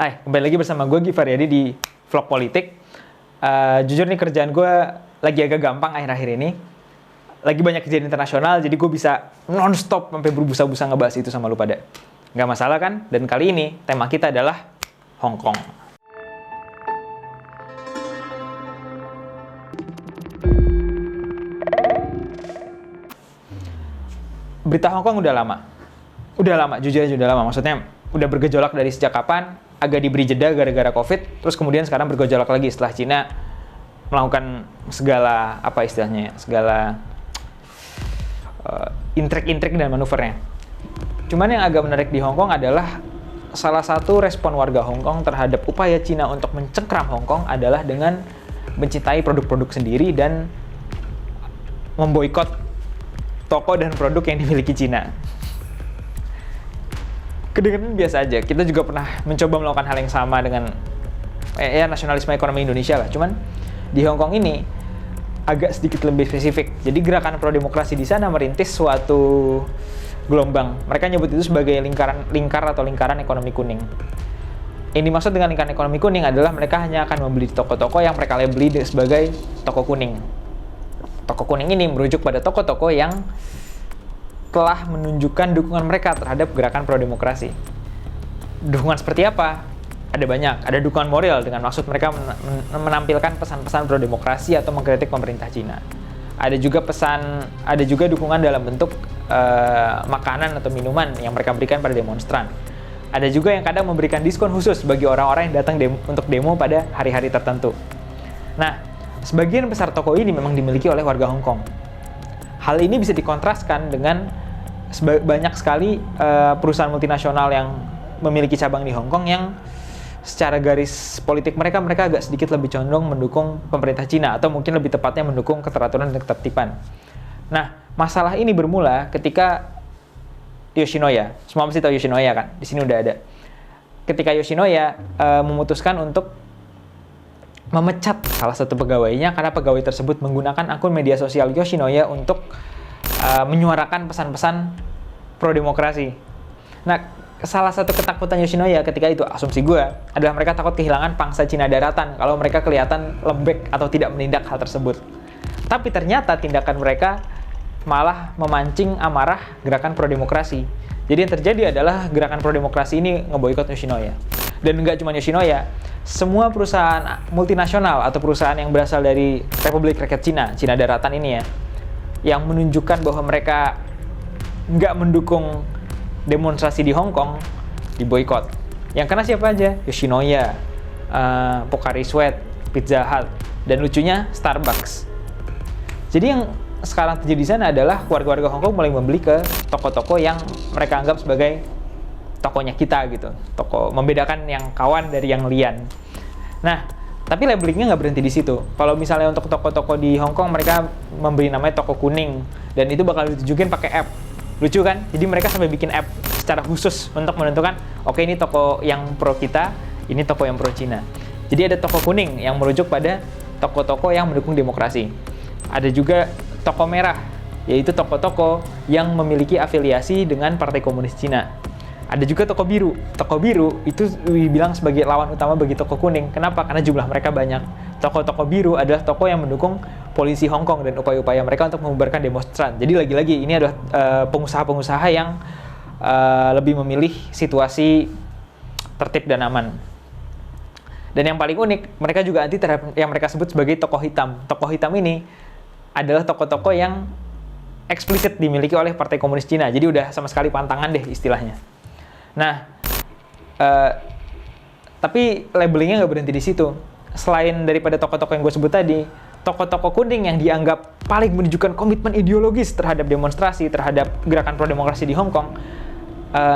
Kembali lagi bersama gue Givari Adi di Vlog Politik. Jujur nih kerjaan gue lagi agak gampang akhir-akhir ini. Lagi banyak kejadian internasional, jadi gue bisa non-stop sampai berbusa-busa ngebahas itu sama lu pada. Nggak masalah kan? Dan kali ini tema kita adalah Hong Kong. Berita Hong Kong udah lama. Jujur aja udah lama. Maksudnya udah bergejolak dari sejak kapan? Agak diberi jeda gara-gara COVID, terus kemudian sekarang bergejolak lagi setelah Cina melakukan segala intrik-intrik dan manuvernya. Cuman yang agak menarik di Hong Kong adalah salah satu respon warga Hong Kong terhadap upaya Cina untuk mencengkram Hong Kong adalah dengan mencintai produk-produk sendiri dan memboikot toko dan produk yang dimiliki Cina. Kedengaran biasa aja. Kita juga pernah mencoba melakukan hal yang sama dengan nasionalisme ekonomi Indonesia lah. Cuman di Hong Kong ini agak sedikit lebih spesifik. Jadi gerakan pro-demokrasi di sana merintis suatu gelombang. Mereka nyebut itu sebagai lingkaran ekonomi kuning. Yang dimaksud dengan lingkaran ekonomi kuning adalah mereka hanya akan membeli toko-toko yang mereka labeli sebagai toko kuning. Toko kuning ini merujuk pada toko-toko yang telah menunjukkan dukungan mereka terhadap gerakan pro-demokrasi. Dukungan seperti apa? Ada banyak. Ada dukungan moral dengan maksud mereka menampilkan pesan-pesan pro-demokrasi atau mengkritik pemerintah Cina. Ada juga dukungan dalam bentuk makanan atau minuman yang mereka berikan pada demonstran. Ada juga yang kadang memberikan diskon khusus bagi orang-orang yang datang untuk demo pada hari-hari tertentu. Nah, sebagian besar toko ini memang dimiliki oleh warga Hong Kong. Hal ini bisa dikontraskan dengan banyak sekali perusahaan multinasional yang memiliki cabang di Hong Kong yang secara garis politik mereka agak sedikit lebih condong mendukung pemerintah Cina atau mungkin lebih tepatnya mendukung keteraturan dan ketertiban. Nah, masalah ini bermula ketika Yoshinoya, semua mesti tahu Yoshinoya kan, di sini udah ada. Ketika Yoshinoya memutuskan untuk memecat salah satu pegawainya karena pegawai tersebut menggunakan akun media sosial Yoshinoya untuk menyuarakan pesan-pesan pro-demokrasi. Nah, salah satu ketakutan Yoshinoya ketika itu, asumsi gue, adalah mereka takut kehilangan pangsa Cina daratan kalau mereka kelihatan lembek atau tidak menindak hal tersebut. Tapi ternyata tindakan mereka malah memancing amarah gerakan pro-demokrasi. Jadi yang terjadi adalah gerakan pro-demokrasi ini ngeboikot Yoshinoya. Dan nggak cuma Yoshinoya, semua perusahaan multinasional atau perusahaan yang berasal dari Republik Rakyat Cina Daratan ini ya, yang menunjukkan bahwa mereka nggak mendukung demonstrasi di Hong Kong, diboikot. Yang kena siapa aja? Yoshinoya, Pocari Sweat, Pizza Hut, dan lucunya Starbucks. Jadi yang sekarang terjadi di sana adalah warga-warga Hong Kong mulai membeli ke toko-toko yang mereka anggap sebagai tokonya kita gitu. Toko membedakan yang kawan dari yang lian. Nah, tapi labelingnya nggak berhenti di situ. Kalau misalnya untuk toko-toko di Hong Kong mereka memberi namanya toko kuning dan itu bakal ditunjukin pakai app. Lucu kan? Jadi mereka sampai bikin app secara khusus untuk menentukan, oke, ini toko yang pro kita, ini toko yang pro Cina. Jadi ada toko kuning yang merujuk pada toko-toko yang mendukung demokrasi. Ada juga toko merah, yaitu toko-toko yang memiliki afiliasi dengan Partai Komunis Cina. Ada juga toko biru. Toko biru itu dibilang sebagai lawan utama bagi toko kuning. Kenapa? Karena jumlah mereka banyak. Toko-toko biru adalah toko yang mendukung polisi Hong Kong dan upaya-upaya mereka untuk membubarkan demonstran. Jadi lagi-lagi ini adalah pengusaha-pengusaha yang lebih memilih situasi tertib dan aman. Dan yang paling unik, mereka juga anti terhadap yang mereka sebut sebagai toko hitam. Toko hitam ini adalah toko-toko yang eksplisit dimiliki oleh Partai Komunis Cina. Jadi udah sama sekali pantangan deh istilahnya. Nah, tapi labelingnya nggak berhenti di situ. Selain daripada toko-toko yang gue sebut tadi, toko-toko kuning yang dianggap paling menunjukkan komitmen ideologis terhadap demonstrasi, terhadap gerakan pro-demokrasi di Hong Kong,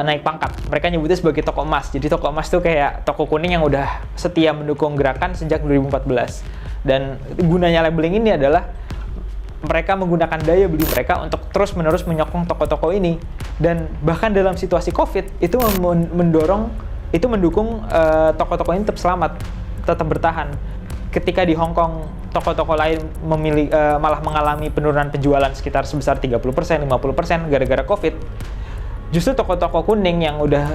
naik pangkat. Mereka nyebutnya sebagai toko emas. Jadi toko emas tuh kayak toko kuning yang udah setia mendukung gerakan sejak 2014. Dan gunanya labeling ini adalah mereka menggunakan daya beli mereka untuk terus-menerus menyokong toko-toko ini. Dan bahkan dalam situasi COVID, itu mendukung toko-toko ini tetap selamat, tetap bertahan. Ketika di Hong Kong, toko-toko lain malah mengalami penurunan penjualan sekitar sebesar 30%, 50% gara-gara COVID, justru toko-toko kuning yang udah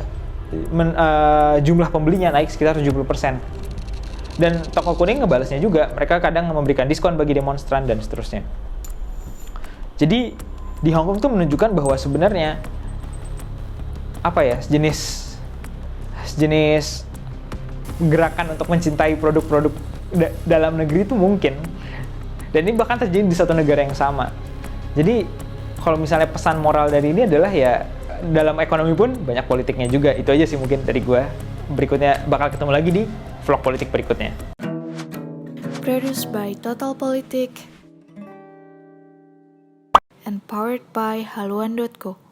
jumlah pembelinya naik sekitar 70%. Dan toko kuning ngebalasnya juga, mereka kadang memberikan diskon bagi demonstran dan seterusnya. Jadi di Hong Kong tuh menunjukkan bahwa sebenarnya sejenis gerakan untuk mencintai produk-produk dalam negeri itu mungkin. Dan ini bahkan terjadi di satu negara yang sama. Jadi kalau misalnya pesan moral dari ini adalah ya dalam ekonomi pun banyak politiknya juga. Itu aja sih mungkin dari gue. Berikutnya bakal ketemu lagi di vlog politik berikutnya. Produced by Total Politik and powered by haluan.co.